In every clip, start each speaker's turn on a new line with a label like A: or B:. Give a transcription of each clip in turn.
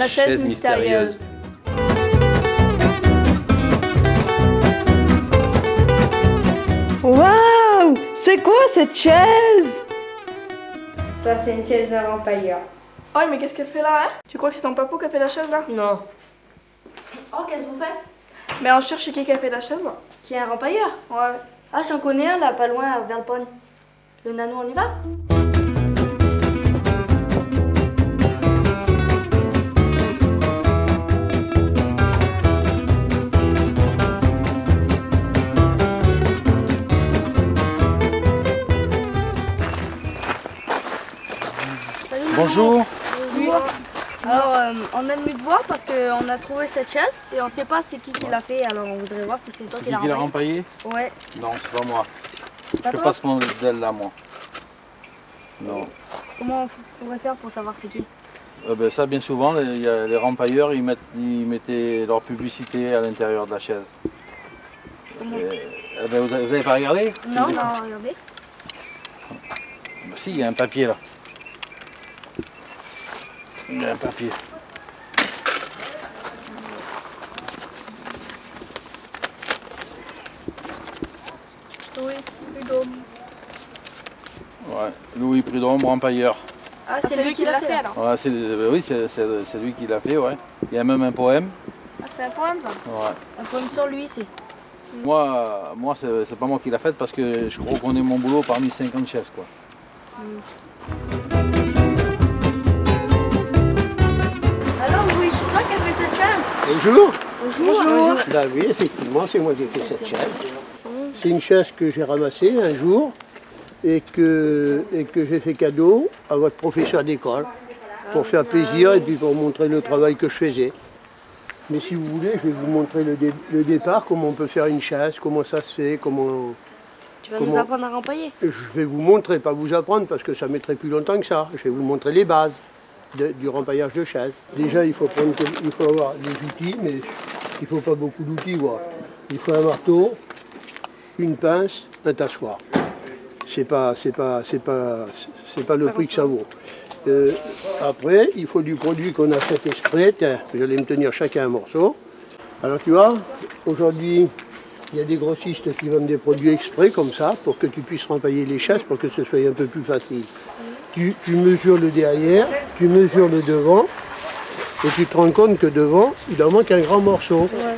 A: La chaise mystérieuse.
B: Waouh! C'est quoi cette chaise?
C: Ça, c'est une chaise d'un rempailleur.
A: Oh, mais qu'est-ce qu'elle fait là, hein? Tu crois que c'est ton papou qui a fait la chaise là?
C: Non.
D: Oh, qu'est-ce que vous faites?
A: Mais on cherche qui a fait la chaise là.
D: Qui est un rempailleur?
A: Ouais.
D: Ah, j'en connais un là, pas loin, vers le pont. Le nano, on y va? Salut,
E: Bonjour.
D: Bonjour. Alors, on est venu te voir parce qu'on a trouvé cette chaise et on sait pas c'est qui l'a fait, alors on voudrait voir si c'est toi
E: C'est
D: qui l'a
E: qui l'a
D: rempaillé.
E: rempaillé?
D: Ouais.
E: Non, c'est pas moi.
D: Pas
E: Je fais
D: toi?
E: pas ce modèle là, moi. Non.
D: Comment on pourrait faire pour savoir c'est qui?
E: Ben, ça, bien souvent, les rempailleurs, ils mettaient leur publicité à l'intérieur de la chaise.
D: Comment?
E: Ben, vous avez pas regardé?
D: Non, regardez.
E: Ben, si, il y a un papier là. Il y a un papier.
A: Oui, Prud'homme.
E: Ouais. Louis Prud'homme, rempailleur.
D: Ah,
A: C'est lui qui l'a fait alors.
E: Ouais, oui, c'est lui qui l'a fait, ouais. Il y a même un poème.
A: Ah, c'est un poème ça.
E: Ouais.
D: Un poème sur lui, c'est.
E: Moi c'est pas moi qui l'a fait parce que je reconnais mon boulot parmi 50 chaises, quoi.
D: Alors, oui, c'est toi qui as fait cette chaise?
F: Bonjour.
D: Bonjour.
F: Ben oui, effectivement, c'est moi qui ai fait cette chaise. C'est une chaise que j'ai ramassée un jour et que j'ai fait cadeau à votre professeur d'école pour faire plaisir et puis pour montrer le travail que je faisais. Mais si vous voulez, je vais vous montrer le départ, comment on peut faire une chaise, comment ça se fait, comment...
D: Tu vas nous apprendre à rempailler?
F: Je vais vous montrer, pas vous apprendre parce que ça mettrait plus longtemps que ça. Je vais vous montrer les bases du rempaillage de chaise. Déjà, il faut avoir des outils, mais il ne faut pas beaucoup d'outils. Voilà. Il faut un marteau, une pince, un tassoir. C'est pas le prix que ça vaut. Après, il faut du produit qu'on a fait exprès. Tiens, vous allez me tenir chacun un morceau. Alors tu vois, aujourd'hui, il y a des grossistes qui vendent des produits exprès comme ça pour que tu puisses rempailler les chaises pour que ce soit un peu plus facile. Tu mesures le derrière, tu mesures le devant et tu te rends compte que devant, il en manque un grand morceau.
D: Ouais.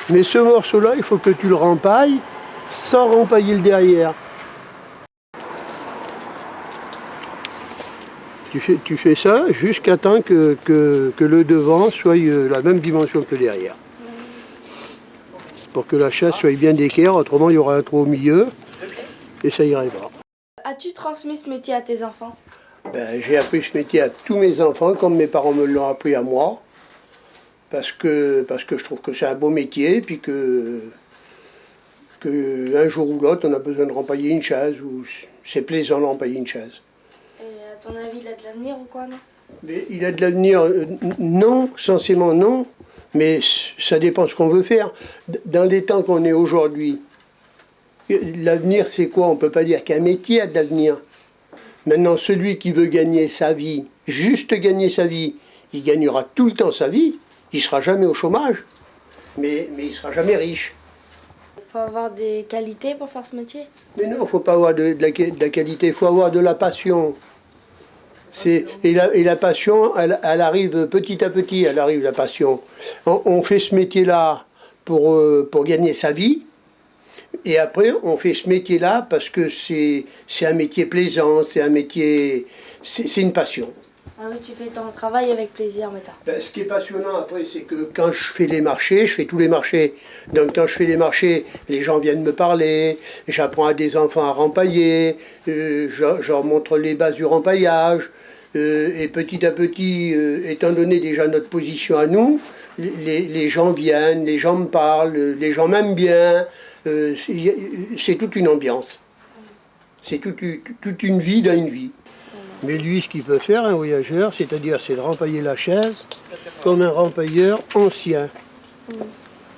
F: Mais ce morceau-là, il faut que tu le rempailles sans rempailler le derrière. Tu fais ça jusqu'à temps que le devant soit la même dimension que le derrière. Pour que la chaise soit bien d'équerre, autrement il y aura un trou au milieu et ça irait pas.
D: As-tu transmis ce métier à tes enfants?
F: Ben, j'ai appris ce métier à tous mes enfants comme mes parents me l'ont appris à moi. Parce que je trouve que c'est un beau métier et puis que un jour ou l'autre on a besoin de rempailler une chaise ou c'est plaisant de rempailler une chaise.
D: Et à ton avis, il a de l'avenir ou quoi, non?
F: Mais il a de l'avenir, non, censément non, mais ça dépend ce qu'on veut faire. Dans les temps qu'on est aujourd'hui, l'avenir c'est quoi? On ne peut pas dire qu'un métier a de l'avenir. Maintenant, celui qui veut gagner sa vie, juste gagner sa vie, il gagnera tout le temps sa vie, il ne sera jamais au chômage, mais il ne sera jamais riche.
D: Il faut avoir des qualités pour faire ce métier?
F: Mais non, il ne faut pas avoir de la qualité, il faut avoir de la passion. Et la passion, elle arrive petit à petit, elle arrive la passion. On fait ce métier-là pour gagner sa vie, et après on fait ce métier-là parce que c'est un métier plaisant, c'est un métier, c'est une passion.
D: Ah oui, tu fais ton travail avec plaisir, Meta.
F: Ben, ce qui est passionnant après, c'est que quand je fais les marchés, je fais tous les marchés. Donc quand je fais les marchés, les gens viennent me parler, j'apprends à des enfants à rempailler, je leur montre les bases du rempaillage. Et petit à petit, étant donné déjà notre position à nous, les gens viennent, les gens me parlent, les gens m'aiment bien. C'est toute une ambiance. C'est toute une vie dans une vie. Mais lui, ce qu'il peut faire, un voyageur, c'est de rempailler la chaise comme un rempailleur ancien,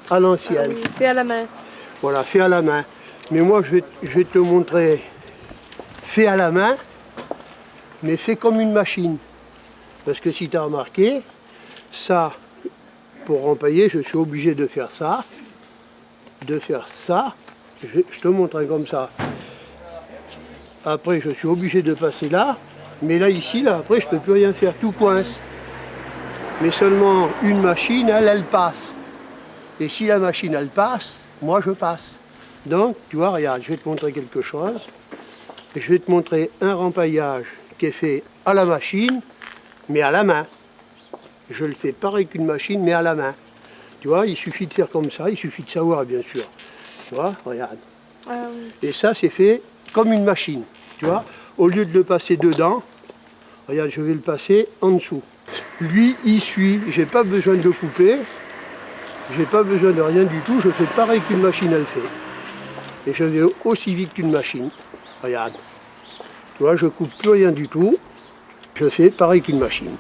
F: à l'ancienne.
A: Fait à la main.
F: Voilà, fait à la main. Mais moi, je vais te montrer fait à la main, mais fait comme une machine. Parce que si tu as remarqué, ça, pour rempailler, je suis obligé de faire ça. Je te montre comme ça. Après, je suis obligé de passer là. Mais là, ici, là, après, je ne peux plus rien faire, tout coince. Mais seulement une machine, elle passe. Et si la machine, elle passe, moi, je passe. Donc, tu vois, regarde, je vais te montrer quelque chose. Je vais te montrer un rempaillage qui est fait à la machine, mais à la main. Je le fais pareil qu'une machine, mais à la main. Tu vois, il suffit de faire comme ça, il suffit de savoir, bien sûr. Tu vois, regarde. Et ça, c'est fait comme une machine. Tu vois, au lieu de le passer dedans, regarde, je vais le passer en dessous. Lui, il suit. J'ai pas besoin de couper. J'ai pas besoin de rien du tout. Je fais pareil qu'une machine, elle fait. Et je vais aussi vite qu'une machine. Regarde. Tu vois, je coupe plus rien du tout. Je fais pareil qu'une machine.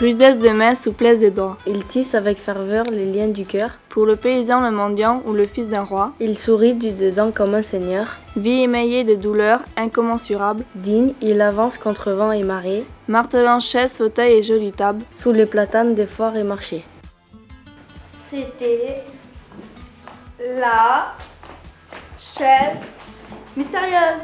B: Rudesse de main, souplesse des doigts.
C: Il tisse avec ferveur les liens du cœur.
B: Pour le paysan, le mendiant ou le fils d'un roi,
C: Il sourit du dedans comme un seigneur.
B: vie émaillée de douleurs incommensurables,
C: Digne, il avance contre vent et marée.
B: martelant chaise, fauteuil et jolie table.
C: Sous les platanes des foires et marchés.
A: C'était la chaise mystérieuse.